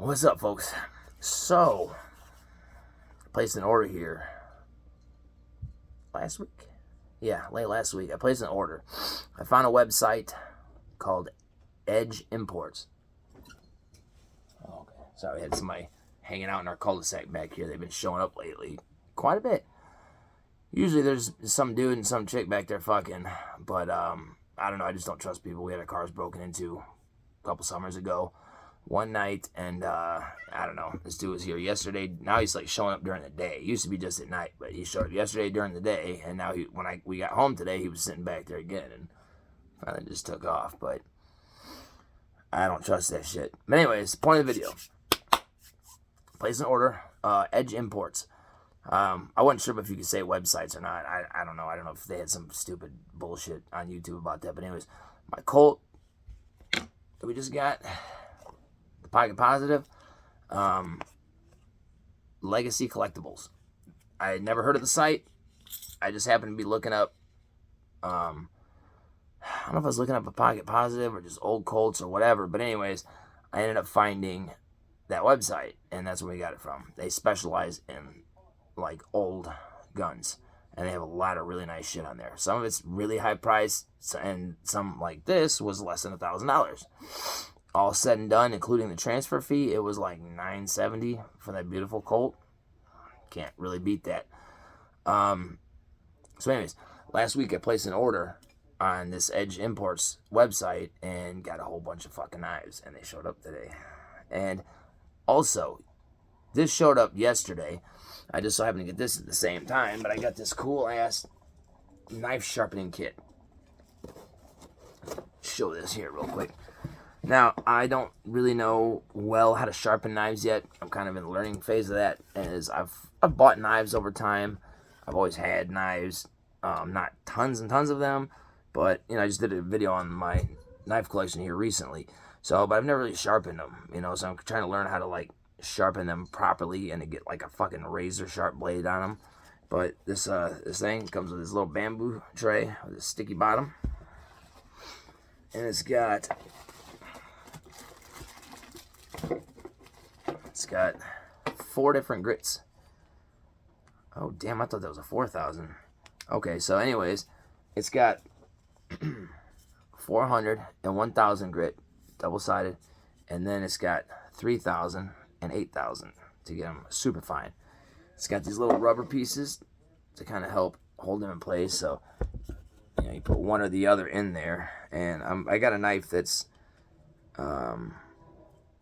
What's up, folks? So, I placed an order here last week. Yeah, late last week. I placed an order. I found a website called Edge Imports. Oh, okay. Sorry, I had somebody hanging out in our cul-de-sac back here. They've been showing up lately quite a bit. Usually there's some dude and some chick back there fucking, but I don't know. I just don't trust people. We had our cars broken into a couple summers ago. One night, and I don't know, this dude was here yesterday. Now he's like showing up during the day. It used to be just at night, but he showed up yesterday during the day, and now when we got home today, he was sitting back there again, and finally just took off. But I don't trust that shit. But anyways, point of the video: place an order. Edge Imports. I wasn't sure if you could say websites or not. I don't know. I don't know if they had some stupid bullshit on YouTube about that. But anyways, my Colt that we just got. Pocket Positive, Legacy Collectibles. I had never heard of the site. I just happened to be looking up, I don't know if I was looking up a Pocket Positive or just old Colts or whatever, but anyways, I ended up finding that website, and that's where we got it from. They specialize in, like, old guns, and they have a lot of really nice shit on there. Some of it's really high priced, and some, like this, was less than $1,000. All said and done, including the transfer fee, it was like $970 for that beautiful Colt. Can't really beat that. So anyways, last week I placed an order on this Edge Imports website and got a whole bunch of fucking knives, and they showed up today. And also, this showed up yesterday. I just so happened to get this at the same time, but I got this cool ass knife sharpening kit. Show this here real quick. Now, I don't really know well how to sharpen knives yet. I'm kind of in the learning phase of that. As I've bought knives over time. I've always had knives, not tons and tons of them, but I just did a video on my knife collection here recently. So, but I've never really sharpened them, so I'm trying to learn how to like sharpen them properly and to get like a fucking razor sharp blade on them. But this thing comes with this little bamboo tray with a sticky bottom, and it's got 4 different grits. Oh, damn, I thought that was a 4,000. Okay, so anyways, it's got 400 and 1,000 grit, double-sided, and then it's got 3,000 and 8,000 to get them super fine. It's got these little rubber pieces to kind of help hold them in place, so you put one or the other in there. And I got a knife that's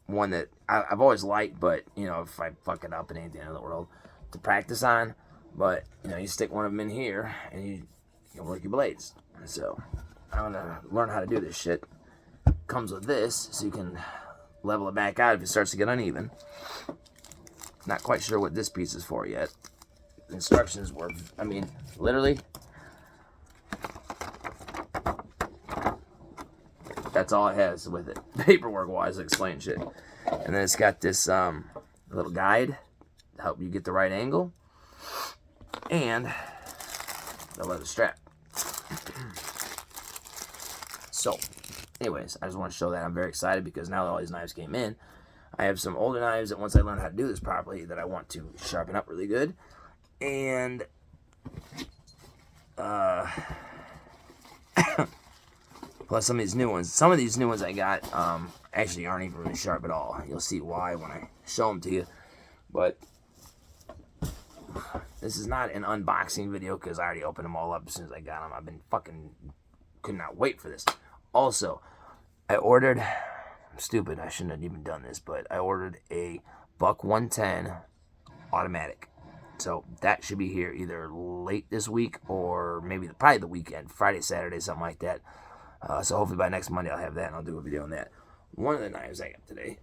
one that I've always liked, but if I fuck it up, it ain't the end of the world to practice on. But you stick one of them in here and you can work your blades. So I'm gonna learn how to do this shit. Comes with this, so you can level it back out if it starts to get uneven. Not quite sure what this piece is for yet. The instructions were, literally, that's all it has with it, paperwork wise, explain shit. And then it's got this little guide to help you get the right angle, and the leather strap. So anyways, I just want to show that I'm very excited because now that all these knives came in, I have some older knives that once I learn how to do this properly that I want to sharpen up really good. And plus some of these new ones. Some of these new ones I got actually aren't even really sharp at all. You'll see why when I show them to you. But this is not an unboxing video because I already opened them all up as soon as I got them. I've been could not wait for this. Also, I ordered, I'm stupid, I shouldn't have even done this, but I ordered a Buck 110 automatic. So that should be here either late this week or maybe probably the weekend, Friday, Saturday, something like that. So hopefully by next Monday I'll have that and I'll do a video on that. One of the knives I got today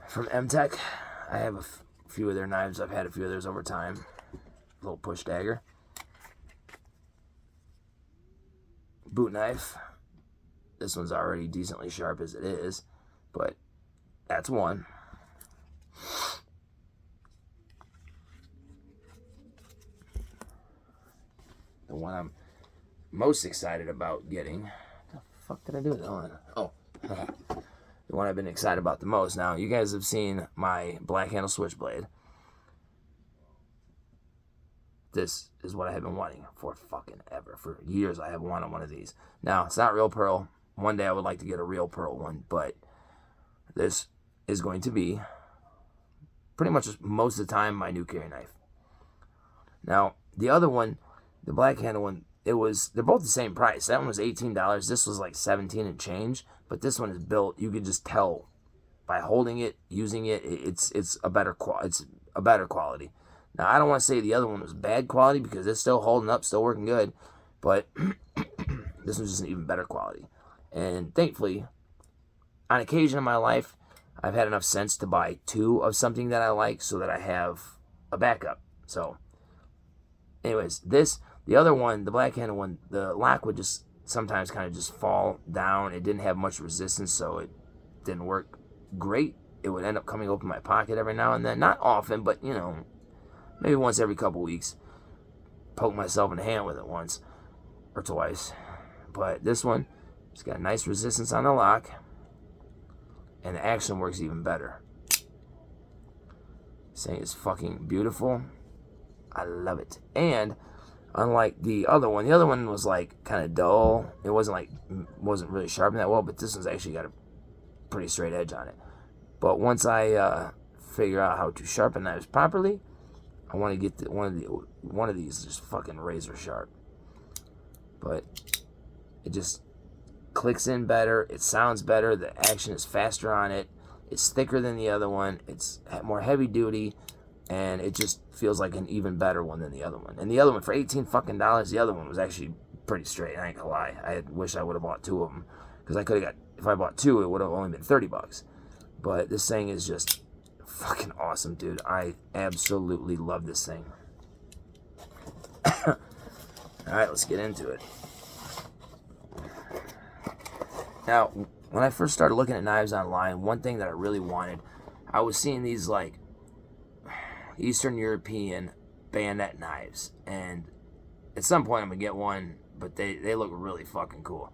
from M-Tech. I have a few of their knives. I've had a few of theirs over time. Little push dagger. Boot knife. This one's already decently sharp as it is, but that's one. The one I'm most excited about getting. What the fuck did I do with that one? Oh, the one I've been excited about the most. Now, you guys have seen my black handle switchblade. This is what I have been wanting for fucking ever. For years, I have wanted one of these. Now, it's not real pearl. One day I would like to get a real pearl one, but this is going to be pretty much most of the time my new carry knife. Now, the other one, the black handle one, they're both the same price. That one was $18. This was like 17 and change, but this one is built, you can just tell by holding it, using it, it's a better quality. Now, I don't want to say the other one was bad quality because it's still holding up, still working good, but this one's just an even better quality. And thankfully, on occasion in my life, I've had enough sense to buy two of something that I like so that I have a backup. So, anyways, the other one, the black handle one, the lock would just sometimes kind of just fall down. It didn't have much resistance, so it didn't work great. It would end up coming open my pocket every now and then. Not often, but, you know, maybe once every couple weeks. Poke myself in the hand with it once or twice. But this one, it's got a nice resistance on the lock. And the action works even better. This thing is fucking beautiful. I love it. And unlike the other one was like kind of dull. It wasn't really sharpened that well, but this one's actually got a pretty straight edge on it. But once I figure out how to sharpen knives properly, I want to get one of these just fucking razor sharp. But it just clicks in better. It sounds better. The action is faster on it. It's thicker than the other one. It's more heavy duty, and it just feels like an even better one than the other one. And the other one for $18 fucking dollars. The other one was actually pretty straight. I ain't gonna lie. I wish I would have bought two of them because I could have got. If I bought two, it would have only been $30. But this thing is just fucking awesome, dude. I absolutely love this thing. All right, let's get into it. Now, when I first started looking at knives online, one thing that I really wanted, I was seeing these like Eastern European bayonet knives, and at some point I'm gonna get one, but they look really fucking cool.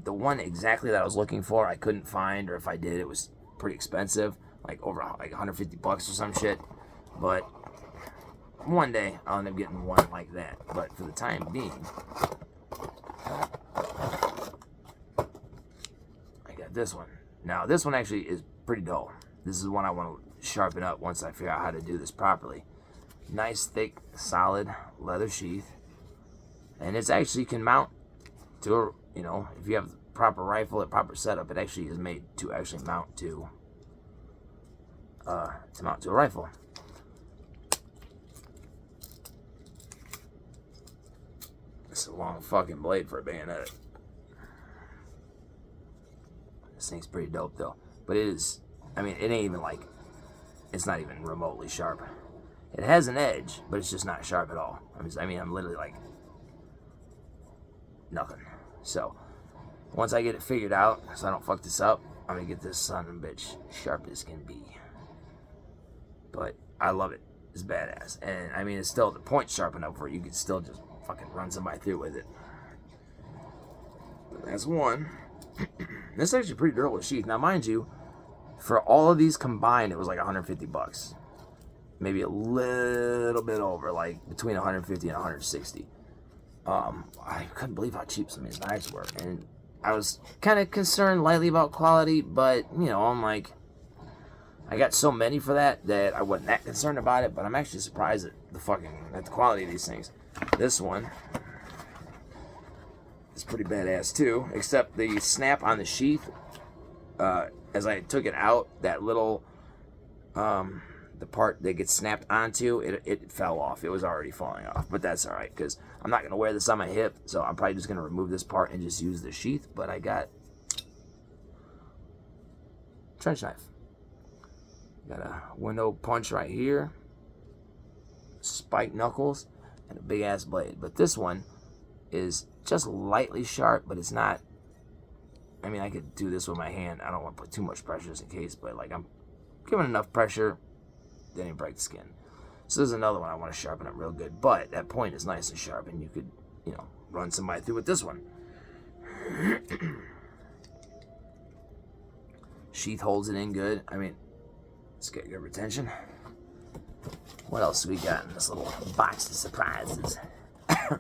The one exactly that I was looking for, I couldn't find, or if I did, it was pretty expensive, like over like $150 or some shit. But one day I'll end up getting one like that. But for the time being, I got this one. Now this one actually is pretty dull. This is one I want to sharpen up once I figure out how to do this properly. Nice, thick, solid leather sheath, and it's actually can mount to a, you know, if you have the proper rifle, a proper setup, it actually is made to actually mount to a rifle. It's a long fucking blade for a bayonet. This thing's pretty dope though, but it is. I mean, it ain't even like. It's not even remotely sharp. It has an edge, but it's just not sharp at all. I'm literally like nothing. So once I get it figured out, so I don't fuck this up, I'm gonna get this son of a bitch sharp as can be. But I love it. It's badass, and I mean, it's still the point sharp enough where you can still just fucking run somebody through with it. But that's one. This is actually pretty durable sheath. Now, mind you, for all of these combined, it was like $150. Maybe a little bit over, like between 150 and 160. I couldn't believe how cheap some of these knives were, and I was kind of concerned lightly about quality, but you know, I'm like, I got so many for that I wasn't that concerned about it. But I'm actually surprised at the quality of these things. This one is pretty badass too, except the snap on the sheath. As I took it out, that little the part that gets snapped onto it fell off. It was already falling off, but that's all right because I'm not gonna wear this on my hip, so I'm probably just gonna remove this part and just use the sheath. But I got trench knife. Got a window punch right here, spiked knuckles, and a big ass blade. But this one is just lightly sharp, but it's not. I mean, I could do this with my hand. I don't want to put too much pressure just in case, but like I'm giving enough pressure, then it break the skin. So there's another one I want to sharpen up real good, but that point is nice and sharp, and you could, you know, run somebody through with this one. Sheath holds it in good. I mean, let's get good retention. What else do we got in this little box of surprises? I'm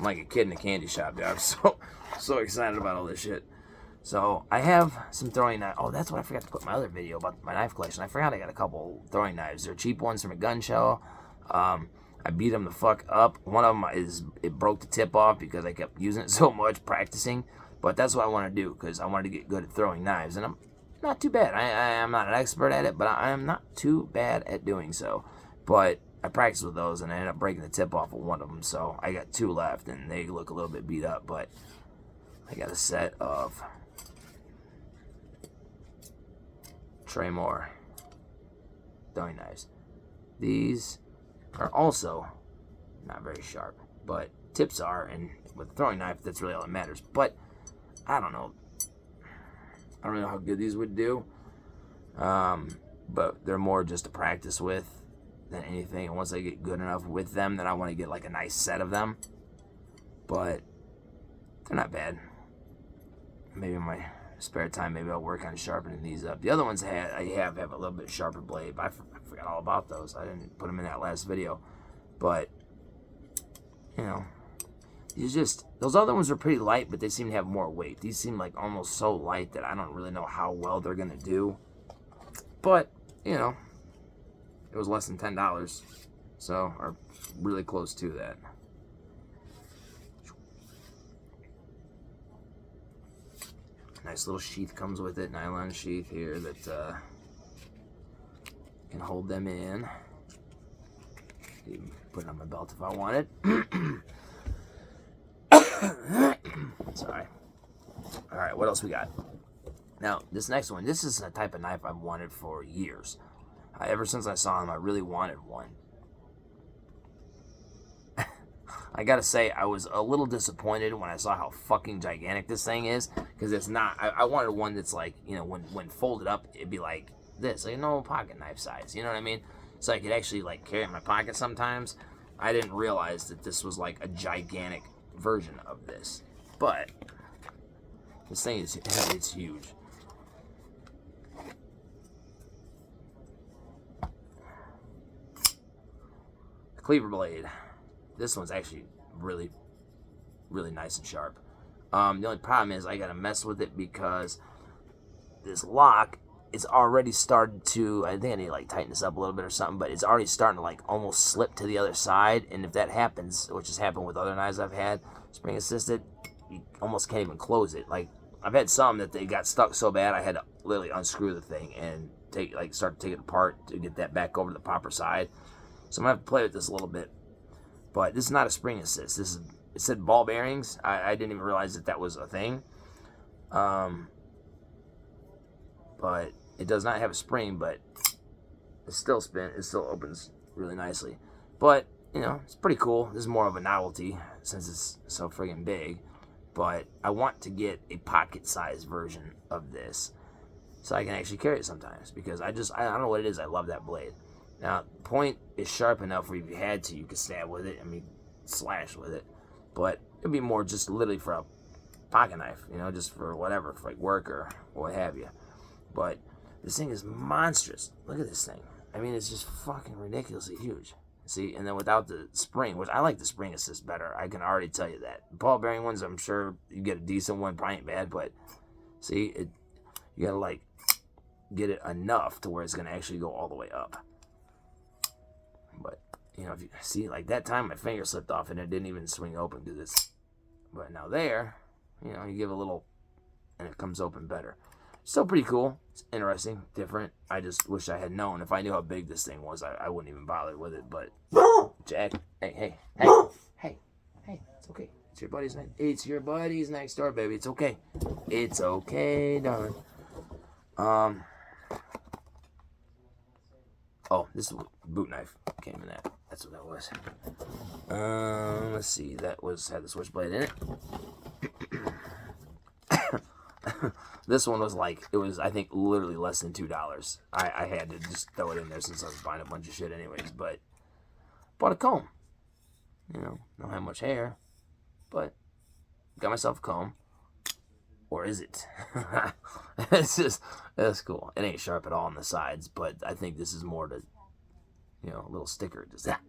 like a kid in a candy shop, dude. I'm so excited about all this shit. So I have some throwing knives. Oh, that's what I forgot to put in my other video about my knife collection. I forgot I got a couple throwing knives. They're cheap ones from a gun show. I beat them the fuck up. One of them it broke the tip off because I kept using it so much practicing. But that's what I want to do because I wanted to get good at throwing knives, and I'm not too bad. I'm not an expert at it, but I am not too bad at doing so. But I practiced with those, and I ended up breaking the tip off of one of them. So I got 2 left, and they look a little bit beat up. But I got a set of Tremor throwing knives. These are also not very sharp, but tips are, and with a throwing knife, that's really all that matters. But I don't know. I don't know how good these would do, but they're more just to practice with than anything. And once I get good enough with them, then I want to get like a nice set of them. But they're not bad. Maybe in my spare time, maybe I'll work on sharpening these up. The other ones I have a little bit sharper blade, but I forgot all about those. I didn't put them in that last video. But, you know, those other ones are pretty light, but they seem to have more weight. These seem like almost so light that I don't really know how well they're going to do. But, you know, it was less than $10, so, or really close to that. Nice little sheath comes with it, nylon sheath here that can hold them in. Put it on my belt if I want it. Sorry. Alright, what else we got? Now, this next one, this is a type of knife I've wanted for years. Ever since I saw them, I really wanted one. I gotta say, I was a little disappointed when I saw how fucking gigantic this thing is, because it's not. I wanted one that's like, you know, when folded up, it'd be like this, like a normal pocket knife size. You know what I mean? So I could actually like carry it in my pocket sometimes. I didn't realize that this was like a gigantic version of this, but this thing is it's huge. Cleaver blade. This one's actually really, really nice and sharp. The only problem is I gotta mess with it because this lock is already started to, I think I need to like tighten this up a little bit or something, but it's already starting to like almost slip to the other side. And if that happens, which has happened with other knives I've had, spring assisted, you almost can't even close it. Like I've had some that they got stuck so bad I had to literally unscrew the thing and start to take it apart to get that back over to the proper side. So I'm gonna have to play with this a little bit. But this is not a spring assist. This is, it said ball bearings. I didn't even realize that was a thing. But it does not have a spring, but it still opens really nicely. But, you know, it's pretty cool. This is more of a novelty since it's so friggin' big. But I want to get a pocket-sized version of this so I can actually carry it sometimes, because I don't know what it is. I love that blade. Now, the point is sharp enough where if you had to, you could stab with it. I mean, slash with it. But it'd be more just literally for a pocket knife, you know, just for whatever, for like work or what have you. But this thing is monstrous. Look at this thing. I mean, it's just fucking ridiculously huge. See, and then without the spring, which I like the spring assist better. I can already tell you that. Ball bearing ones, I'm sure you get a decent one, probably ain't bad, but see, you gotta like get it enough to where it's gonna actually go all the way up. But, you know, if you see, like that time my finger slipped off and it didn't even swing open to this. But now there, you know, you give a little and it comes open better. Still pretty cool. It's interesting, different. I just wish I had known. If I knew how big this thing was, I wouldn't even bother with it. But, Jack, hey, it's okay. It's your buddies next door, baby. It's okay. It's okay, darling. Oh, this is boot knife came in that. That's what that was. Let's see. That had the switchblade in it. This one was like, it was, I think, literally less than $2. I had to just throw it in there since I was buying a bunch of shit anyways. But bought a comb. You know, don't have much hair, but got myself a comb. Or is it? That's cool. It ain't sharp at all on the sides, but I think this is more to, a little sticker. Just that.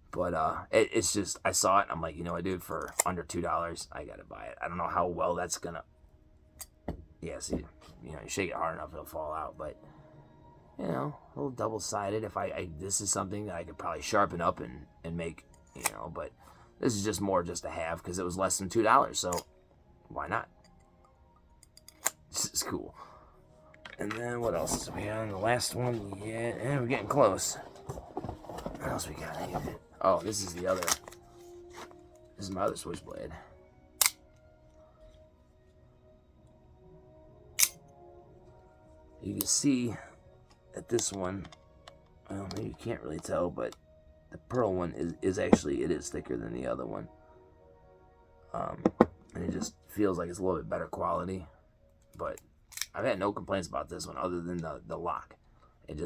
But it's just, I saw it, and I'm like, dude, for under $2, I gotta buy it. I don't know how well that's gonna, see, you shake it hard enough, it'll fall out, but, a little double-sided. If this is something that I could probably sharpen up and make, but this is just more just to have, because it was less than $2, so why not? This is cool. And then what else? We on the last one, and we're getting close. What else we got? Oh, this is the other. This is my other switchblade. You can see that this one, well, maybe you can't really tell, but the pearl one is actually, it is thicker than the other one. And it just feels like it's a little bit better quality. But I've had no complaints about this one other than the lock. It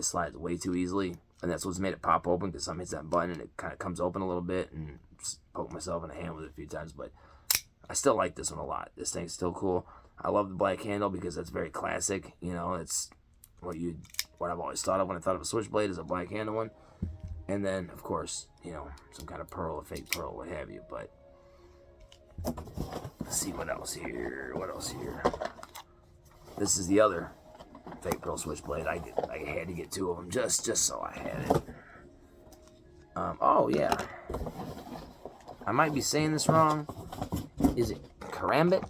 slides way too easily. And that's what's made it pop open, because something hits that button and it kind of comes open a little bit, and poke myself in the hand with it a few times. But I still like this one a lot. This thing's still cool. I love the black handle because that's very classic. It's what I've always thought of when I thought of a switchblade, is a black handle one. And then, of course, some kind of pearl, a fake pearl, what have you. But let's see what else here. This is the other fake pearl switchblade. I had to get two of them just so I had it. Oh yeah, I might be saying this wrong. Is it Karambit?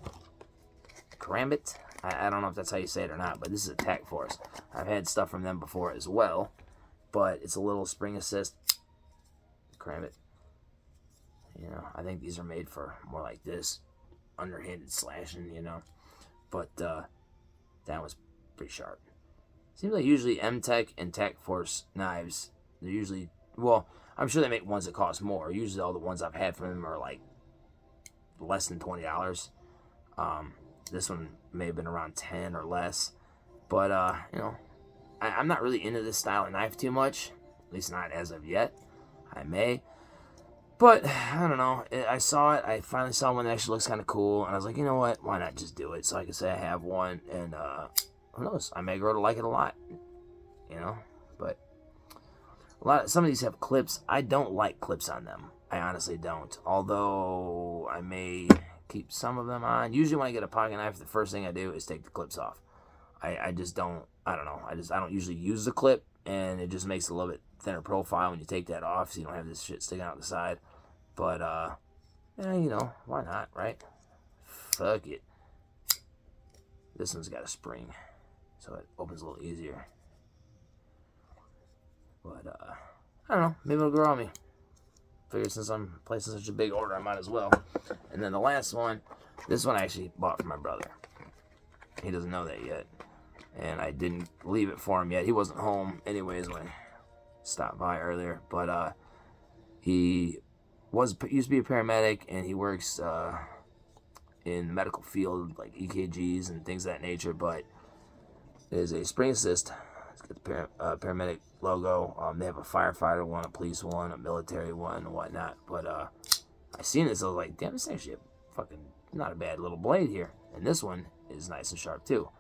I don't know if that's how you say it or not, but this is a Tac Force. I've had stuff from them before as well, but it's a little spring assist. Karambit. I think these are made for more like this, underhanded slashing, But that was pretty sharp. Seems like usually M-Tech and Tac Force knives, they're usually, well, I'm sure they make ones that cost more. Usually all the ones I've had from them are like less than $20. This one may have been around 10 or less. But, I'm not really into this style of knife too much. At least not as of yet. I may. But, I don't know. I saw it. I finally saw one that actually looks kind of cool. And I was like, you know what? Why not just do it? So I can say I have one. And, who knows? I may grow to like it a lot. But some of these have clips. I don't like clips on them. I honestly don't. Although, I may keep some of them on. Usually when I get a pocket knife, the first thing I do is take the clips off. I just don't, I don't know. I don't usually use the clip. And it just makes it a little bit thinner profile when you take that off, so you don't have this shit sticking out the side. But, why not, right? Fuck it. This one's got a spring, so it opens a little easier. But, I don't know. Maybe it'll grow on me. Figure since I'm placing such a big order, I might as well. And then the last one, this one I actually bought for my brother. He doesn't know that yet. And I didn't leave it for him yet. He wasn't home anyways when I stopped by earlier. But he used to be a paramedic, and he works in the medical field, like EKGs and things of that nature. But it is a spring assist. It's got the paramedic logo. They have a firefighter one, a police one, a military one, and whatnot. But I seen this, I was like, damn, this is actually a fucking not a bad little blade here. And this one is nice and sharp too.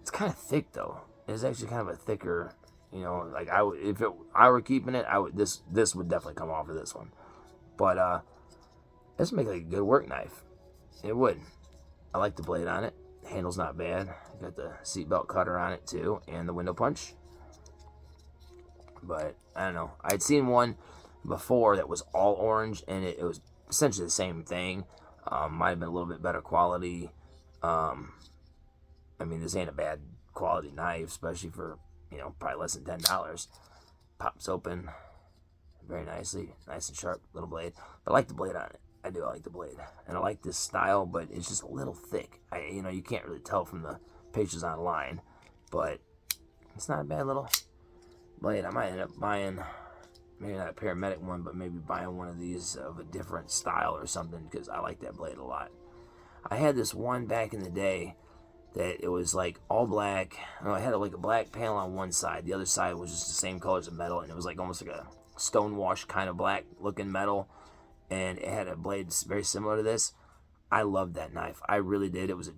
It's kind of thick though. It's actually kind of a thicker, like if I were keeping it, this would definitely come off of this one. But this would make like a good work knife. It would. I like the blade on it. The handle's not bad. Got the seatbelt cutter on it too, and the window punch. But I don't know. I'd seen one before that was all orange, and it was essentially the same thing. Might have been a little bit better quality. This ain't a bad quality knife, especially for, probably less than $10. Pops open very nicely, nice and sharp little blade. But I like the blade on it. I do like the blade. And I like this style, but it's just a little thick. You can't really tell from the pictures online, but it's not a bad little blade. I might end up buying, maybe not a paramedic one, but maybe buying one of these of a different style or something, because I like that blade a lot. I had this one back in the day that it was like all black. I had like a black panel on one side. The other side was just the same color as the metal, and it was like almost like a stone wash kind of black looking metal. And it had a blade very similar to this. I loved that knife. I really did. It was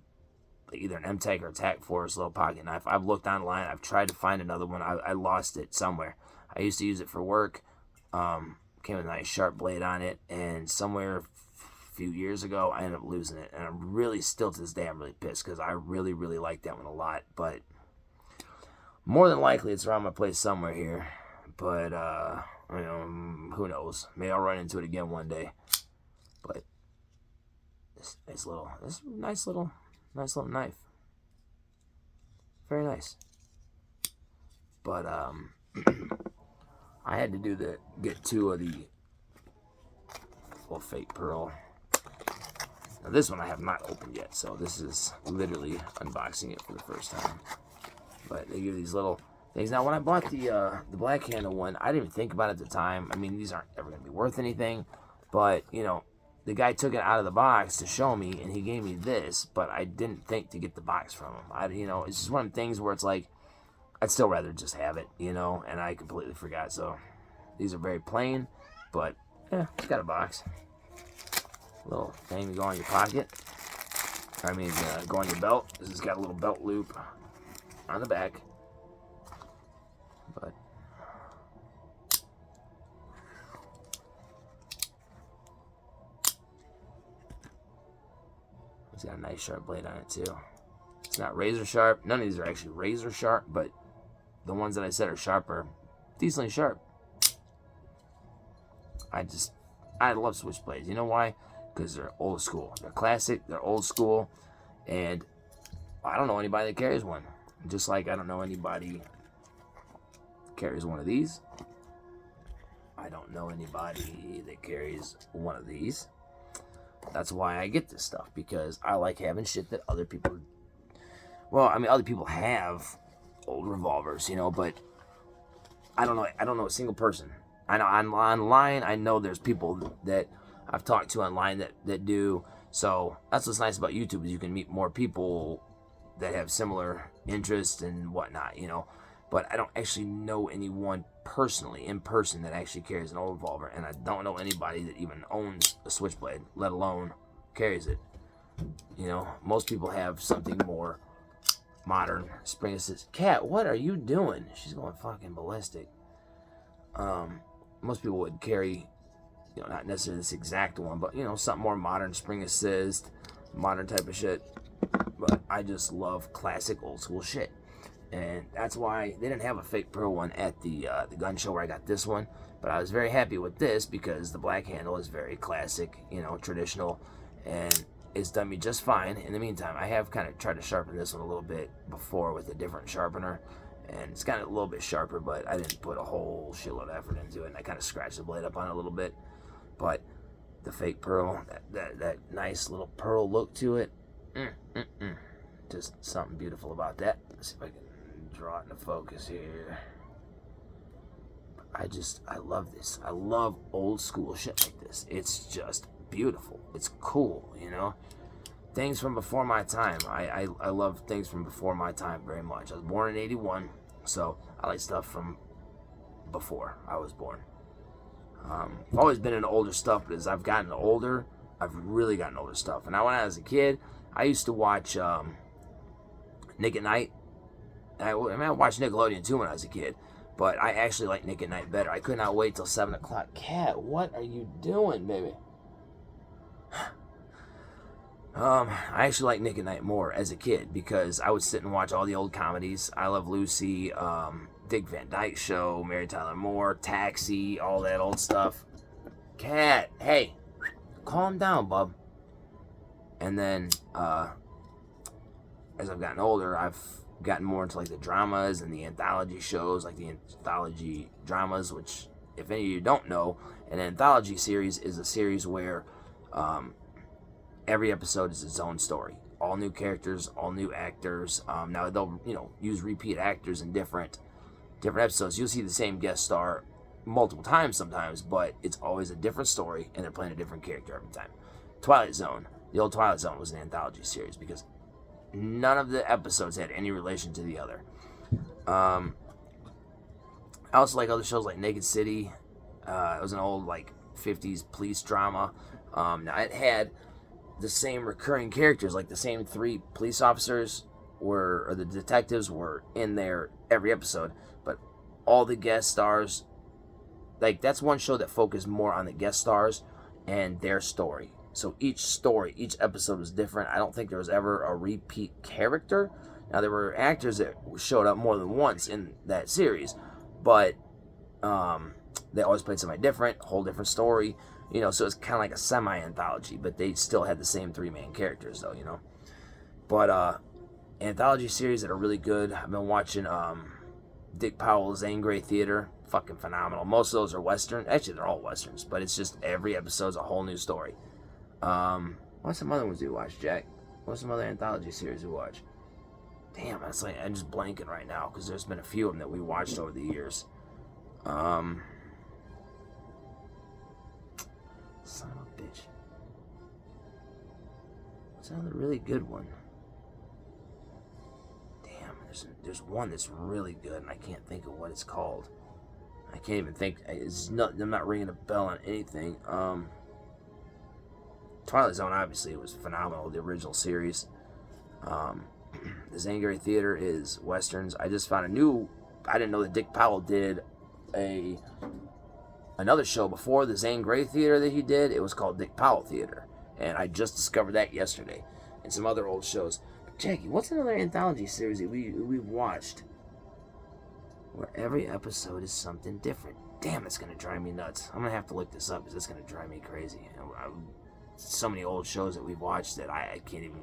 either an M-Tech or a Tac Force little pocket knife. I've looked online. I've tried to find another one. I lost it somewhere. I used to use it for work. Came with a nice sharp blade on it, and somewhere a few years ago, I ended up losing it. And I'm really, still to this day, I'm really pissed because I really, really like that one a lot. But more than likely, it's around my place somewhere here. But, who knows? Maybe I'll run into it again one day. But this nice little knife. Very nice. But, I had to get 2 of the little fake pearl. Now this one I have not opened yet, so this is literally unboxing it for the first time. But they give these little things. Now when I bought the black handle one, I didn't even think about it at the time. I mean, these aren't ever going to be worth anything. But, the guy took it out of the box to show me, and he gave me this, but I didn't think to get the box from him. It's just one of the things where it's like, I'd still rather just have it, and I completely forgot. So these are very plain, but yeah, it's got a box. Little thing to go on your pocket. Go on your belt. This has got a little belt loop on the back. But it's got a nice sharp blade on it too. It's not razor sharp. None of these are actually razor sharp, but the ones that I said are sharp are decently sharp. I love switchblades. You know why? Because they're old school. They're classic. They're old school. And I don't know anybody that carries one. Just like I don't know anybody that carries one of these. I don't know anybody that carries one of these. That's why I get this stuff. Because I like having shit that other people... Well, other people have old revolvers, but I don't know a single person. I know online, I know there's people that I've talked to online that do. So that's what's nice about YouTube, is you can meet more people that have similar interests and whatnot, But I don't actually know anyone personally, in person, that actually carries an old revolver. And I don't know anybody that even owns a switchblade, let alone carries it. Most people have something more modern. Spring assist. Cat, what are you doing? She's going fucking ballistic. Most people would carry, not necessarily this exact one, but, something more modern, spring assist, modern type of shit. But I just love classic old school shit. And that's why they didn't have a fake pearl one at the gun show where I got this one. But I was very happy with this because the black handle is very classic, traditional. And it's done me just fine. In the meantime, I have kind of tried to sharpen this one a little bit before with a different sharpener. And it's kind of a little bit sharper, but I didn't put a whole shitload of effort into it. And I kind of scratched the blade up on it a little bit. But the fake pearl, that nice little pearl look to it, just something beautiful about that. Let's see if I can draw it into focus here. I love this. I love old school shit like this. It's just beautiful. It's cool, Things from before my time. I love things from before my time very much. I was born in 81, so I like stuff from before I was born. I've always been into older stuff, but as I've gotten older, I've really gotten older stuff. And now when I was a kid, I used to watch Nick at Night. I watched Nickelodeon too when I was a kid, but I actually like Nick at Night better. I could not wait till 7 o'clock. Cat, what are you doing, baby? I actually like Nick at Night more as a kid because I would sit and watch all the old comedies. I Love Lucy, Dick Van Dyke Show, Mary Tyler Moore, Taxi, all that old stuff. Cat, hey, calm down, bub. And then, as I've gotten older, I've gotten more into like the dramas and the anthology shows, like the anthology dramas, which, if any of you don't know, an anthology series is a series where every episode is its own story. All new characters, all new actors. Now they'll use repeat actors in different episodes. You'll see the same guest star multiple times sometimes, but it's always a different story and they're playing a different character every time. Twilight Zone. The old Twilight Zone was an anthology series because none of the episodes had any relation to the other. I also like other shows like Naked City. It was an old 50s police drama. Now it had the same recurring characters, like the same 3 police officers or the detectives were in there every episode, but all the guest stars, like that's one show that focused more on the guest stars and their story. So each episode was different. I don't think there was ever a repeat character. Now there were actors that showed up more than once in that series, but they always played somebody different, whole different story, you know, so it's kind of like a semi-anthology, but they still had the same 3 main characters though, you know. But anthology series that are really good. I've been watching Dick Powell's Zane Grey Theater. Fucking phenomenal. Most of those are Western. Actually, they're all Westerns, but it's just every episode's a whole new story. What's some other ones we watch, Jack? What's some other anthology series we watch? Damn, that's like, I'm just blanking right now because there's been a few of them that we watched over the years. Son of a bitch. What's another really good one? Damn, there's one that's really good and I can't think of what it's called. I can't even think. I'm not ringing a bell on anything. Twilight Zone, obviously, was phenomenal. The original series. The Zane Grey Theater is Westerns. I just found I didn't know that Dick Powell did another show before the Zane Grey Theater that he did. It was called Dick Powell Theater. And I just discovered that yesterday. And some other old shows. But Jackie, what's another anthology series that we've watched where every episode is something different? Damn, it's going to drive me nuts. I'm going to have to look this up because it's going to drive me crazy. So many old shows that we've watched that I can't even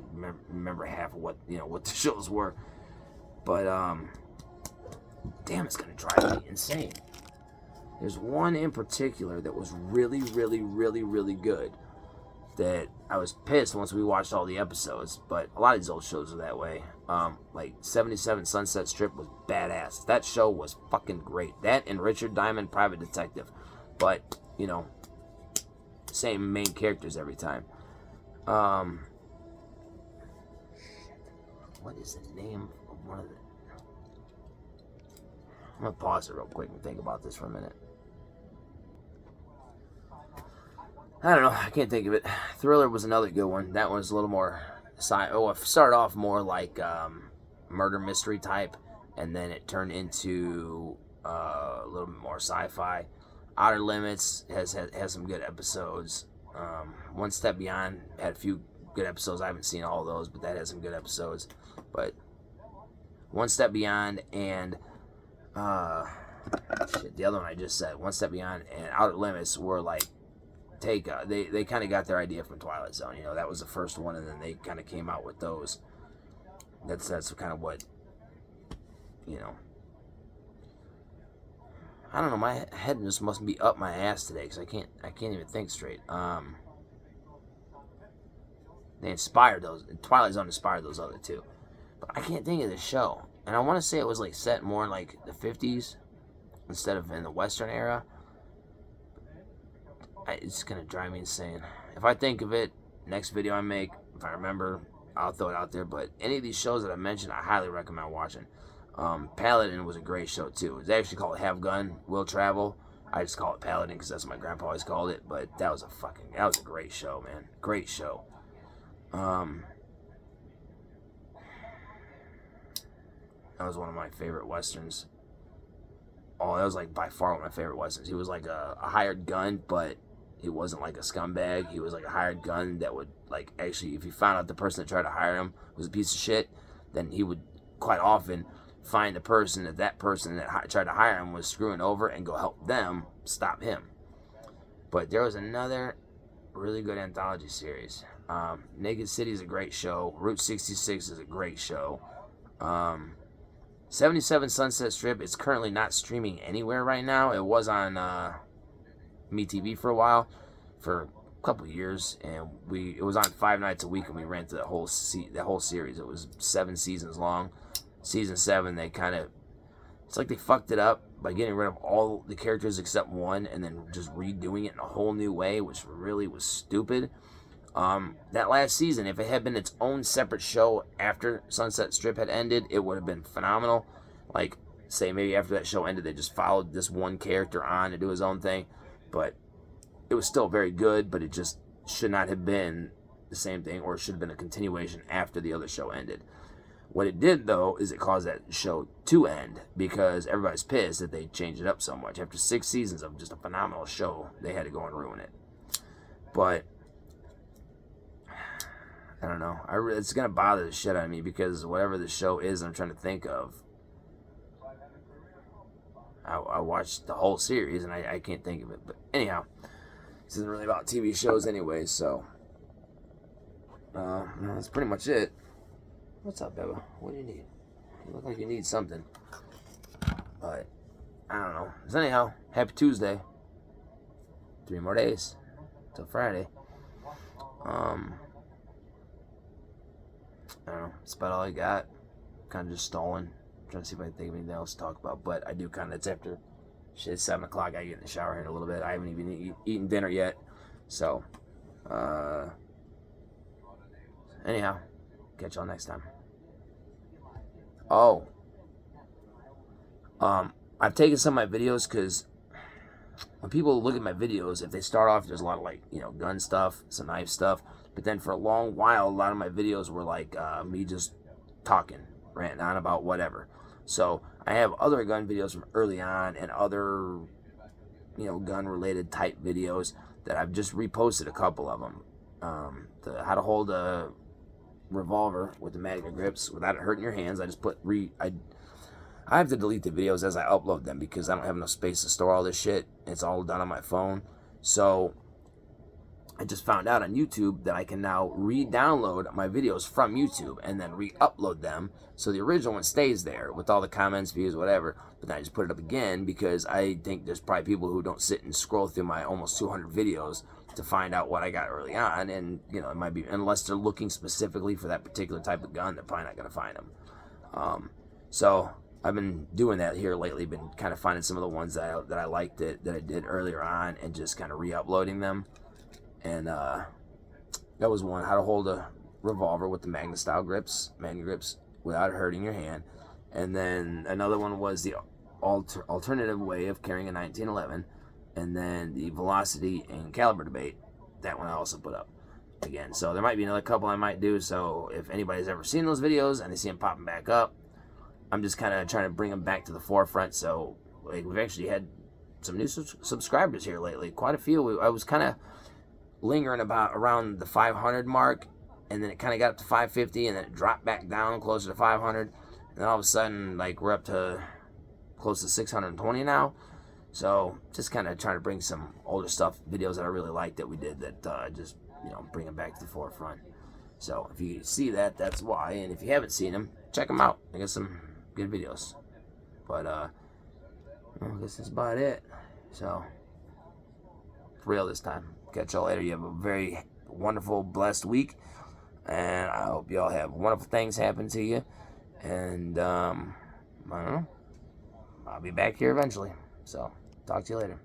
remember half of what the shows were. But damn, it's gonna drive me insane. There's one in particular that was really, really, really, really good. That I was pissed once we watched all the episodes. But a lot of these old shows are that way. Like 77 Sunset Strip was badass. That show was fucking great. That and Richard Diamond, Private Detective. But you know, same main characters every time. What is the name of one of the... I'm gonna pause it real quick and think about this for a minute. I don't know, I can't think of it. Thriller was another good one. That one was a little more it started off more like murder mystery type, and then it turned into a little bit more sci-fi. Outer Limits has some good episodes. One Step Beyond had a few good episodes. I haven't seen all of those, but that has some good episodes. But One Step Beyond and the other one I just said, One Step Beyond and Outer Limits were like they kind of got their idea from Twilight Zone. You know, that was the first one, and then they kind of came out with those. That's kind of what, you know. I don't know, my head just must be up my ass today because I can't even think straight. They inspired those. Twilight Zone inspired those other two, but I can't think of the show. And I want to say it was like set more in like the 50s instead of in the Western era. It's gonna drive me insane. If I think of it, next video I make, if I remember, I'll throw it out there. But any of these shows that I mentioned, I highly recommend watching. Paladin was a great show too. It's actually called Have Gun, Will Travel. I just call it Paladin because that's what my grandpa always called it. But that was a great show, man. Great show. That was one of my favorite Westerns. Oh, that was like by far one of my favorite Westerns. He was like a hired gun, but he wasn't like a scumbag. He was like a hired gun that would like actually, if he found out the person that tried to hire him was a piece of shit, then he would quite often find the person that tried to hire him was screwing over and go help them stop him. But there was another really good anthology series. Naked City is a great show. Route 66 is a great show. 77 Sunset Strip is currently not streaming anywhere right now. It was on MeTV for a while, for a couple years, and it was on 5 nights a week, and we ran through the whole series. It was 7 seasons long. Season 7, it's like they fucked it up by getting rid of all the characters except one, and then just redoing it in a whole new way, which really was stupid. That last season, if it had been its own separate show after Sunset Strip had ended, it would have been phenomenal. Like, say maybe after that show ended, they just followed this one character on to do his own thing. But it was still very good, but it just should not have been the same thing, or it should have been a continuation after the other show ended. What it did, though, is it caused that show to end because everybody's pissed that they changed it up so much. After 6 seasons of just a phenomenal show, they had to go and ruin it. But I don't know. It's going to bother the shit out of me because whatever the show is I'm trying to think of, I watched the whole series and I can't think of it. But anyhow, this isn't really about TV shows anyway, so that's pretty much it. What's up, Beba? What do you need? You look like you need something. But I don't know. So anyhow, happy Tuesday. 3 more days till Friday. I don't know. That's about all I got. Kind of just stalling. Trying to see if I can think of anything else to talk about. But I do kind of, it's after, shit, 7 o'clock. I get in the shower here in a little bit. I haven't even eaten dinner yet. So, anyhow, catch y'all next time. Oh. I've taken some of my videos because when people look at my videos, if they start off, there's a lot of, like, you know, gun stuff, some knife stuff. But then for a long while, a lot of my videos were like me just talking, ranting on about whatever. So I have other gun videos from early on and other, you know, gun-related type videos that I've just reposted a couple of them. How to hold a revolver with the magnet grips without it hurting your hands. I just put I have to delete the videos as I upload them because I don't have enough space to store all this shit. It's all done on my phone. So I just found out on YouTube that I can now re-download my videos from YouTube and then re-upload them. So the original one stays there with all the comments, views, whatever. But then I just put it up again because I think there's probably people who don't sit and scroll through my almost 200 videos to find out what I got early on. And, you know, it might be, unless they're looking specifically for that particular type of gun, they're probably not going to find them. So I've been doing that here lately, been kind of finding some of the ones that I liked that I did earlier on and just kind of re-uploading them. And that was one, how to hold a revolver with the magnet grips without hurting your hand. And then another one was the alternative way of carrying a 1911. And then the velocity and caliber debate. That one I also put up again. So there might be another couple I might do. So if anybody's ever seen those videos and they see them popping back up, I'm just kind of trying to bring them back to the forefront. So like, we've actually had some new subscribers here lately. Quite a few. I was kind of lingering around the 500 mark, and then it kind of got up to 550, and then it dropped back down closer to 500, and then all of a sudden, like, we're up to close to 620 now. So just kind of trying to bring some older stuff, videos that I really like that we did, that just, you know, bring them back to the forefront. So if you see that, that's why. And if you haven't seen them, check them out. I got some good videos. But I guess that's about it. So for real this time. Catch y'all later. You have a very wonderful, blessed week, and I hope y'all have wonderful things happen to you. And I don't know, I'll be back here eventually. So talk to you later.